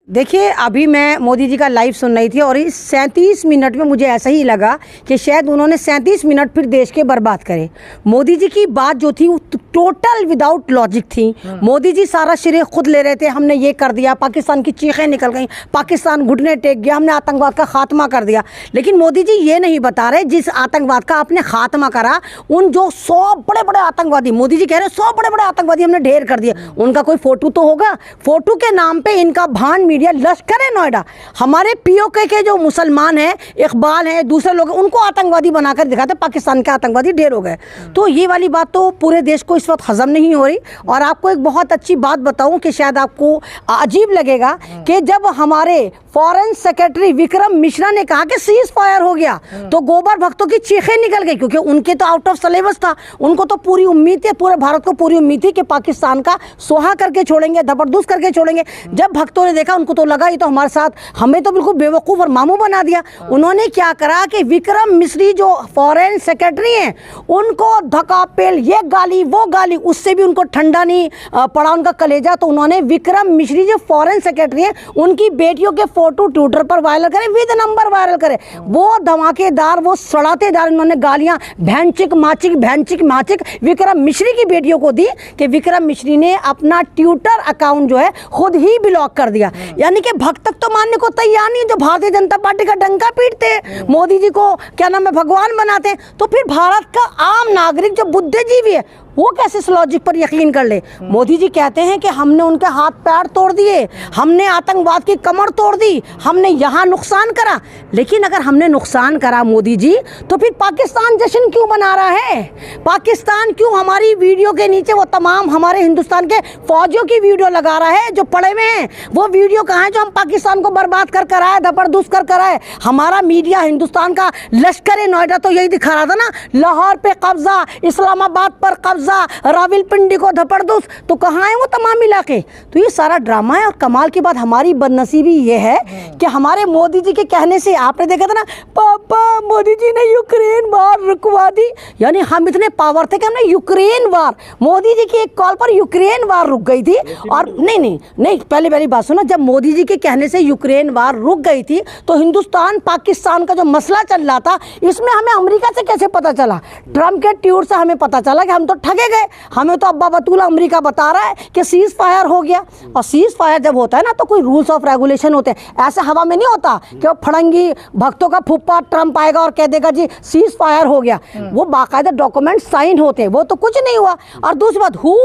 देखिए, अभी मैं मोदी जी का लाइव सुन रही थी और इस 37 मिनट में मुझे ऐसा ही लगा कि शायद उन्होंने 37 मिनट फिर देश के बर्बाद करे। मोदी जी की बात जो थी वो टोटल विदाउट लॉजिक थी। मोदी जी सारा श्रेय खुद ले रहे थे, हमने ये कर दिया, पाकिस्तान की चीखें निकल गई, पाकिस्तान घुटने टेक गया, हमने आतंकवाद का खात्मा कर दिया। लेकिन मोदी जी ये नहीं बता रहे जिस आतंकवाद का आपने खात्मा करा, उन जो 100 बड़े बड़े आतंकवादी, मोदी जी कह रहे हैं 100 बड़े बड़े आतंकवादी हमने ढेर कर दिया, उनका कोई फोटो तो होगा। फोटो के नाम पे इनका भान मीडिया, लश्कर है नोएडा, हमारे पीओके के जो मुसलमान हैं, इकबाल हैं, दूसरे लोग, उनको आतंकवादी बनाकर दिखाते, पाकिस्तान के आतंकवादी ढेर हो गए। तो ये वाली बात तो पूरे देश को इस वक्त हजम नहीं हो रही। और आपको एक बहुत अच्छी बात बताऊं कि शायद आपको अजीब लगेगा कि जब हमारे फॉरेन सेक्रेटरी विक्रम मिश्रा ने कहा कि सीज फायर हो गया, तो गोबर भक्तों की चीखें निकल गई, क्योंकि उनके तो आउट ऑफ सिलेबस था, उनको तो पूरी उम्मीद थी, पूरे भारत को पूरी उम्मीद थी कि पाकिस्तान का सुहा करके छोड़ेंगे, जबरदस्त करके छोड़ेंगे। जब भक्तों ने देखा, उनको तो लगा ये तो हमारे साथ, हमें तो बिल्कुल बेवकूफ़ और मामू बना दिया। उन्होंने क्या करा कि विक्रम मिश्री जो फॉरेन सेक्रेटरी हैं, उनको धकापेल, ये गाली वो गाली, उससे भी उनको ठंडा नहीं पड़ा उनका कलेजा। तो उन्होंने विक्रम मिश्री जो फॉरेन सेक्रेटरी हैं, उनकी बेटियों के फोटो ट्विटर पर वायरल करे, विद नंबर वायरल करे, वो धमाकेदार, वो सड़ातेदार उन्होंने गालियां भैंचिक माचिक विक्रम मिश्री की बेटियों को दी कि विक्रम मिश्री ने अपना ट्विटर अकाउंट जो है खुद ही ब्लॉक कर दिया। यानी कि भक्त तक तो मानने को तैयार नहीं है, जो भारतीय जनता पार्टी का डंका पीटते हैं, मोदी जी को क्या नाम है भगवान बनाते हैं, तो फिर भारत का आम नागरिक जो बुद्धिजीवी है वो कैसे इस लॉजिक पर यकीन कर ले। मोदी जी कहते हैं कि हमने उनके हाथ पैर तोड़ दिए, हमने आतंकवाद की कमर तोड़ दी, हमने यहाँ नुकसान करा। लेकिन अगर हमने नुकसान करा मोदी जी, तो फिर पाकिस्तान जश्न क्यों मना रहा है? पाकिस्तान क्यों हमारी वीडियो के नीचे वो तमाम हमारे हिंदुस्तान के फौजियों की वीडियो लगा रहा है जो पड़े हुए हैं? वो वीडियो कहाँ है जो हम पाकिस्तान को बर्बाद कर कर आए, जबरदस्त कर कर आए? हमारा मीडिया, हिंदुस्तान का लश्कर नोएडा तो यही दिखा रहा था ना, लाहौर पे कब्जा, इस्लामाबाद पर कब्जा, रावलपिंडी को धपड़दूस। तो कहाँ है वो तमाम इलाके? तो ये सारा ड्रामा है। और कमाल की बात, हमारी बदनसीबी ये है कि हमारे मोदी जी के कहने से, आपने देखा था ना, पापा मोदी जी ने यूक्रेन वार रुकवा दी, यानी हम इतने पावर थे कि हमने यूक्रेन वार, मोदी जी की एक कॉल पर यूक्रेन वार रुक गई थी। और नहीं, पहली बात सुनो, जब मोदी जी के कहने से यूक्रेन वार रुक गई थी, तो हिंदुस्तान पाकिस्तान का जो मसला चल रहा था, इसमें हमें अमेरिका से कैसे पता चला? ट्रम्प के ट्वीट से हमें पता चला कि हम तो ठगे गए। हमें तो अब्बा बतूला अमेरिका बता रहा है कि सीज फायर हो गया। और सीज फायर जब होता है ना, तो कोई रूल्स ऑफ रेगुलेशन होते हैं, ऐसे हवा में नहीं होता कि वो फड़ंगी भक्तों का फुप्पा ट्रम्प आएगा और कह देगा जी सीज फायर हो गया। वो बाकायदा डॉक्यूमेंट साइन होते हैं, वो तो कुछ नहीं हुआ। और दूसरी बात, हु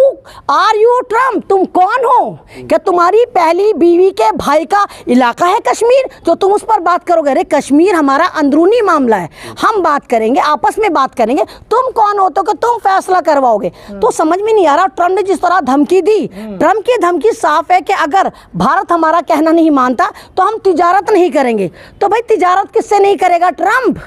आर यू ट्रम्प, तुम कौन हो? क्या तुम्हारी पहली बीवी के भाई का इलाका है कश्मीर जो तुम उस पर बात करोगे? अरे कश्मीर हमारा अंदरूनी मामला है, हम बात करेंगे, आपस में बात करेंगे, तुम कौन हो तो कि तुम फैसला करवाओगे? तो समझ में नहीं आ रहा। ट्रम्प ने जिस तरह धमकी दी, ट्रम्प की धमकी साफ है कि अगर भारत हमारा कहना नहीं मानता तो हम तिजारत नहीं करेंगे। तो भाई तिजारत किससे नहीं करेगा ट्रम्प?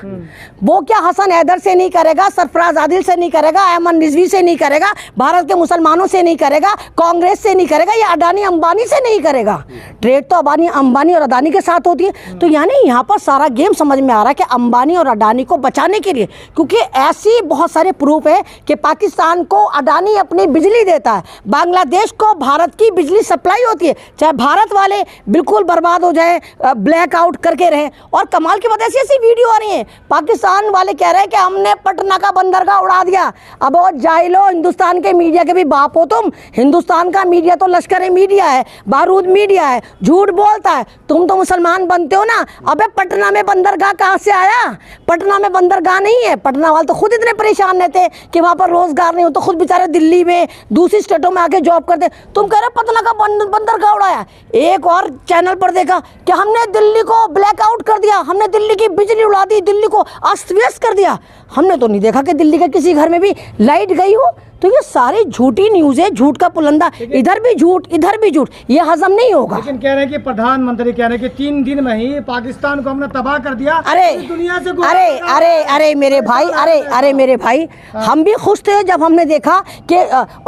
वो क्या हसन हैदर से नहीं करेगा, सरफराज आदिल से नहीं करेगा, अहमद रिजवी से नहीं करेगा, भारत के मुसलमानों से नहीं करेगा, कांग्रेस से नहीं करेगा, या अडानी अंबानी से नहीं करेगा? ट्रेड तो अंबानी और अडानी के साथ होती है। तो यानी यहाँ पर सारा गेम समझ में आ रहा है कि अंबानी और अडानी को बचाने के लिए, क्योंकि ऐसी बहुत सारे प्रूफ है कि पाकिस्तान को अडानी अपनी बिजली देता है, बांग्लादेश को भारत की बिजली सप्लाई होती है, चाहे भारत वाले बिल्कुल बर्बाद हो जाए, ब्लैकआउट करके रहे। और कमाल की बात, ऐसी ऐसी वीडियो आ रही है, पाकिस्तान वाले कह रहे हैं कि हमने पटना का बंदरगाह उड़ा दिया। अब वो जाहिलो, हिंदुस्तान के मीडिया के भी बाप हो तुम। हिंदुस्तान का मीडिया तो लश्कर मीडिया है, बारूद मीडिया है, झूठ बोलता है। तुम तो मुसलमान बनते हो ना। अबे पटना में बंदरगाह कहाँ से आया? पटना में बंदरगाह नहीं है। पटना वाले तो खुद इतने परेशान रहते कि वहाँ पर रोजगार नहीं हो, तो खुद बेचारे दिल्ली में, दूसरी स्टेटों में आके जॉब करते। तुम कह रहे पटना का बंदरगाह उड़ाया। एक और चैनल पर देखा कि हमने दिल्ली को ब्लैकआउट कर दिया, हमने दिल्ली की बिजली उड़ा दी, दिल्ली को अस्त व्यस्त कर दिया। हमने तो नहीं देखा कि दिल्ली के किसी घर में भी लाइट गई हो। तो ये सारी झूठी न्यूज़ है, झूठ का पुलंदा, इधर भी झूठ इधर भी झूठ, ये हजम नहीं होगा। लेकिन कह रहे हैं कि प्रधानमंत्री कह रहे हैं कि 3 दिन में ही पाकिस्तान को हमने तबाह कर दिया। अरे दुनिया से अरे मेरे भाई, हम भी खुश थे जब हमने देखा कि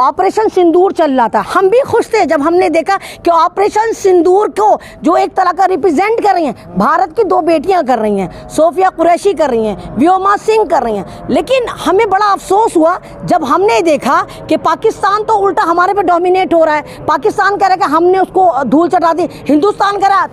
ऑपरेशन सिंदूर चल रहा था। हम भी खुश थे जब हमने देखा कि ऑपरेशन सिंदूर को जो एक तरह का रिप्रेजेंट कर रही हैं, भारत की 2 बेटियां कर रही हैं, सोफिया कुरैशी कर रही हैं, व्योमा सिंह कर रही हैं। लेकिन हमें बड़ा अफसोस हुआ जब हमने देखा देखा कि पाकिस्तान तो उल्टा हमारे पे डोमिनेट हो रहा है। पाकिस्तान कह रहा है कि हमने उसको धूल चटा दी, हिंदुस्तान कह रहा है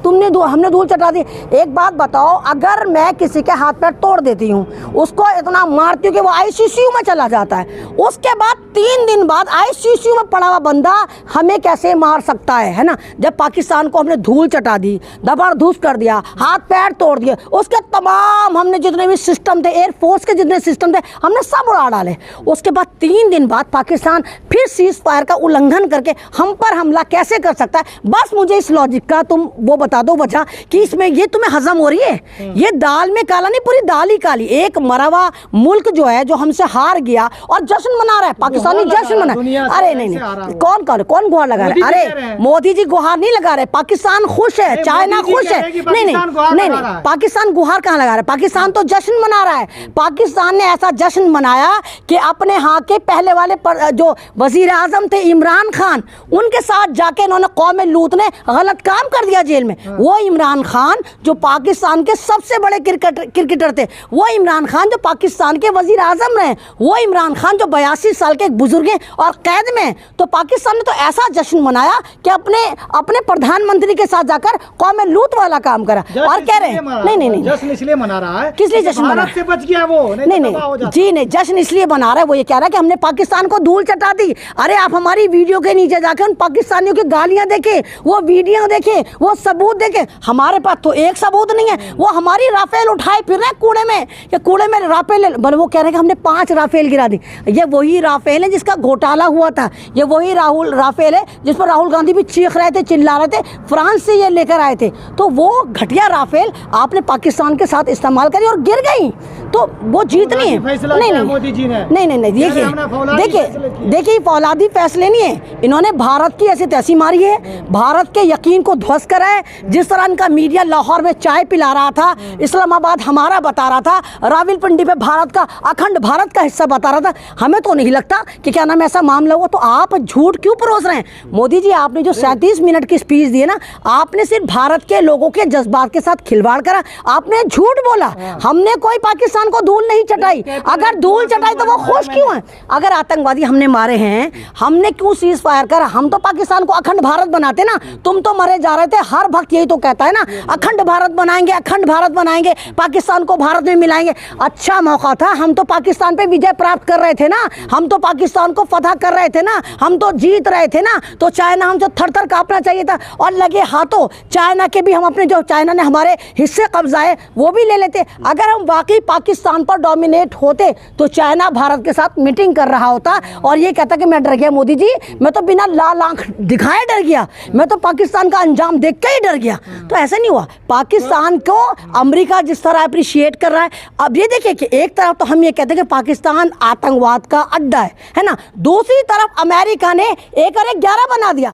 हमने धूल चटा दी। एक बात बताओ, अगर मैं किसी के हाथ पैर तोड़ देती हूँ, उसको इतना मारती हूँ कि वो आईसीयू में चला जाता है, उसके बाद 3 दिन बाद आईसीयू में पड़ा हुआ बंदा हमें कैसे मार सकता है ना। जब पाकिस्तान को हमने धूल चटा दी, दबरधूस कर दिया, हाथ पैर तोड़ दिए, उसके तमाम हमने जितने भी सिस्टम थे, एयरफोर्स के जितने सिस्टम थे, हमने सब उड़ा डाले। उसके बाद 3 दिन बाद पाकिस्तान फिर सीज फायर का उल्लंघन करके हम पर हमला कैसे कर सकता है? बस मुझे इस लॉजिक का तुम वो बता दो बचा कि इसमें ये तुम्हें हजम हो रही है? ये दाल में काला नहीं, पूरी दाल ही काली। एक मरवा मुल्क जो है, जो हमसे हार गया और जश्न मना रहा है, पाकिस्तानी जश्न मना। अरे नहीं, कौन गुहार लगा रहा है? अरे मोदी जी गुहार नहीं लगा रहे, पाकिस्तान खुश है, चाइना खुश है। नहीं, पाकिस्तान गुहार कहाँ लगा रहा है? पाकिस्तान तो जश्न मना रहा है। पाकिस्तान ने ऐसा जश्न मनाया कि अपने यहाँ के पहले वाले जो वजीर आजम थे इमरान खान, उनके साथ जाके इन्होंने कौम लूत ने गलत काम कर दिया जेल में। वो इमरान खान जो पाकिस्तान के सबसे बड़े क्रिकेटर थे, वो इमरान खान जो पाकिस्तान के वजीर आजम रहे, वो इमरान खान जो 82 साल के एक बुजुर्ग हैं और कैद में। तो पाकिस्तान ने तो ऐसा जश्न मनाया कि अपने प्रधानमंत्री के साथ जाकर कौम लूत वाला काम करा। और कह रहे हैं नहीं जश्न इसलिए मना रहा है, किस लिए जश्न मना रहा है? से बच गया वो। नहीं जी नहीं, जश्न इसलिए मना रहा है, वो ये कह रहा है कि हमने पाकिस्तान को धूल चटा दी। अरे आप हमारी वीडियो के नीचे जाकर उन पाकिस्तानियों की गालियां देखें, वो वीडियो देखें, वो सबूत देखें। हमारे पास तो एक सबूत नहीं है। वो हमारी राफेल उठाए फिर रहे कूड़े में, ये कूड़े में राफेल, वो कह रहे हैं कि हमने 5 राफेल गिरा दी। ये वही राफेल है जिसका घोटाला हुआ था, ये वही राफेल है जिस पर राहुल गांधी भी चीख रहे थे, चिल्ला रहे थे, फ्रांस से ये लेकर आए थे। तो वो घटिया राफेल आपने पाकिस्तान के साथ इस्तेमाल करी और गिर गई, तो वो जीतनी है। नहीं मोदी जी ने देखिए फौलादी फैसले नहीं है, इन्होंने भारत की ऐसी तैसी मारी है, भारत के यकीन को ध्वस्त करा है। जिस तरह इनका मीडिया लाहौर में चाय पिला रहा था, इस्लामाबाद हमारा बता रहा था, रावलपिंडी पे भारत का, अखंड भारत का हिस्सा बता रहा था। हमें तो नहीं लगता कि क्या नाम ऐसा मामला हुआ। तो आप झूठ क्यों परोस रहे हैं? मोदी जी आपने जो 37 मिनट की स्पीच दी है ना, आपने सिर्फ भारत के लोगों के जज्बात के साथ खिलवाड़ करा, आपने झूठ बोला। हमने कोई पाकिस्तान को धूल नहीं चटाई। अगर धूल चटाई तो वो खुश क्यों है? अगर आतंकवादी हमने मारे हैं, हमने क्यों सीज फायर करा? हम तो पाकिस्तान को अखंड भारत बनाते ना, तुम तो मरे जा रहे थे। हर भक्त यही तो कहता है ना, अखंड भारत बनाएंगे, अखंड भारत बनाएंगे, पाकिस्तान को भारत में मिलाएंगे। अच्छा मौका था, हम तो पाकिस्तान पे विजय प्राप्त कर रहे थे ना, हम तो पाकिस्तान को फतह कर रहे थे ना, हम तो जीत रहे थे ना। तो चाइना हमसे थर-थर कांपना चाहिए था और लगे हाथों चाइना के भी हम अपने, जो चाइना ने हमारे हिस्से कब्जाए वो भी ले लेते। अगर हम वाकई पाकिस्तान पर डोमिनेट होते तो चाइना भारत के साथ मीटिंग कर रहा होता और ये कहता कि मैं डर गया मोदी जी, मैं तो बिना लाल आंख दिखाए डर गया, मैं तो पाकिस्तान का अंजाम देख के ही डर गया। तो ऐसा नहीं हुआ। पाकिस्तान को अमेरिका जिस तरह अप्रिशिएट कर रहा है, अब ये देखिए कि एक तरफ तो हम ये कहते हैं कि पाकिस्तान आतंकवाद का अड्डा है ना, दूसरी तरफ अमेरिका ने 1 और 1 11 बना दिया।